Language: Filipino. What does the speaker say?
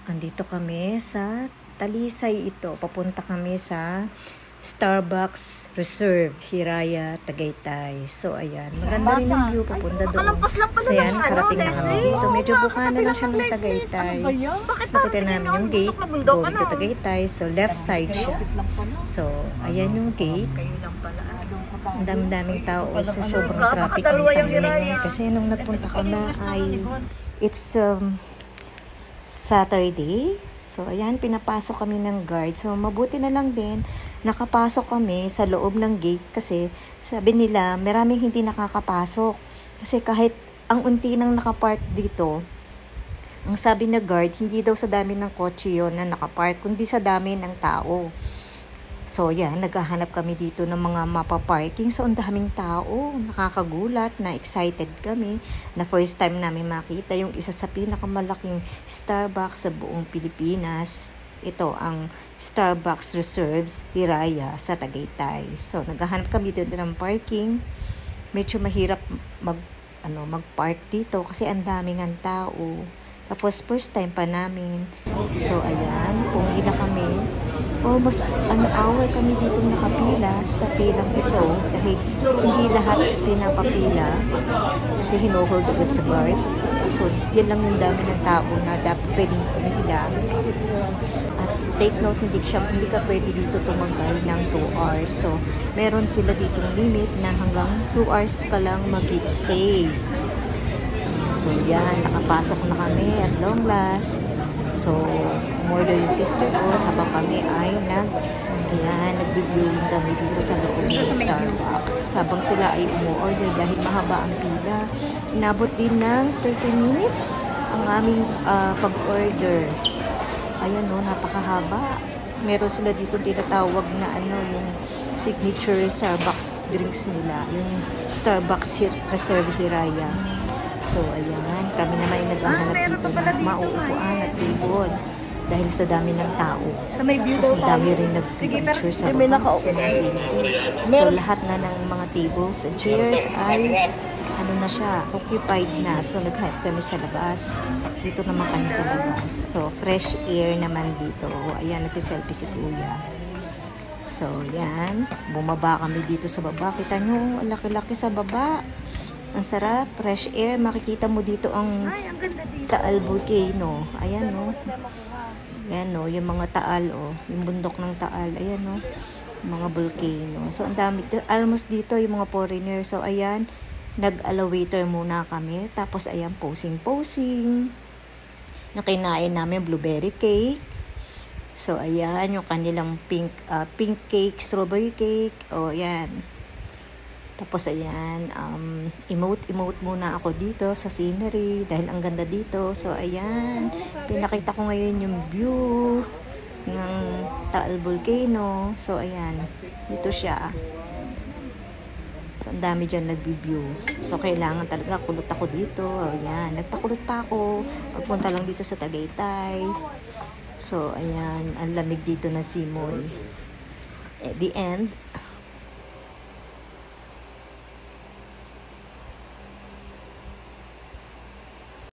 Andito kami sa Talisay ito. Papunta kami sa Starbucks Reserve, Hiraya, Tagaytay. So, ayan. Maganda rin ang view papunta doon. So, ayan, nakarating na kami dito. Medyo bukana lang siya ng Tagaytay. So, nakita namin yung gate going to Tagaytay. So, left side siya. So, ayan yung gate. Ang dami-daming tao. So, sobrang traffic ng ngayon. Kasi nung nagpunta kami ay it's Saturday. So, ayan, pinapasok kami ng guard. So, mabuti na lang din, nakapasok kami sa loob ng gate kasi sabi nila, maraming hindi nakakapasok. Kasi kahit ang unti nang nakapark dito, ang sabi na guard, hindi daw sa dami ng kotse yun na nakapark, kundi sa dami ng tao. So, yan, naghahanap kami dito ng mga mapaparking. So, ang daming tao. Nakakagulat, na excited kami na first time namin makita yung isa sa pinakamalaking Starbucks sa buong Pilipinas. Ito ang Starbucks Reserves Hiraya sa Tagaytay. So, naghahanap kami dito ng parking. Medyo mahirap mag-park dito kasi ang daming ang tao. Tapos, first time pa namin. So, ayan, pumila kami. Almost an hour kami dito nakapila sa pilang ito dahil hindi lahat pinapapila kasi hinuhold agad sa guard. So, yan lang yung dami ng tao na dapat pwedeng pumila. At take note, hindi ka pwede dito tumagal ng 2 hours. So, meron sila ditong limit na hanggang 2 hours ka lang mag-stay. So, yan, nakapasok na kami at long last. So, umorder yung sister ko habang kami ay nagbe-viewing kami dito sa loob ng Starbucks. Habang sila ay umorder dahil mahaba ang pila. Inabot din ng 30 minutes ang aming pag-order. Ayan o, napakahaba. Meron sila dito tinatawag na yung signature Starbucks drinks nila. Yung Starbucks Reserve Hiraya. So, ayan. Kami naman ay naghahanap dito ng mauupuan at table dahil sa dami ng tao. Mas dami rin nag-picture sa baba sa mga scenery. So, lahat na ng mga tables and chairs ay na siya, occupied na. So, naghanap kami sa labas. Dito naman kami sa labas. So, fresh air naman dito. Ayan, nag-selfie si Kuya. So, yan. Bumaba kami dito sa baba. Kita nyo, laki-laki sa baba. Ang sarap, fresh air. Makikita mo dito ang Taal Volcano. Ayan, no. Ayan, no. Yung mga Taal, oh. Yung bundok ng Taal. Ayan, no. Mga volcano. So, ang dami. Almost dito yung mga foreigner. So, ayan. Nag-elevator muna kami. Tapos, ayan, posing-posing. Nakinain namin blueberry cake. So, ayan, yung kanilang pink cake, strawberry cake. O, ayan. Tapos, ayan, emote muna ako dito sa scenery dahil ang ganda dito. So, ayan, pinakita ko ngayon yung view ng Taal Volcano. So, ayan, dito siya. So, ang dami dyan nag-view. So, kailangan talaga kulot ako dito. Ayan, nagpakulot pa ako. Pagpunta lang dito sa Tagaytay. So, ayan, ang lamig dito na simoy. At the end,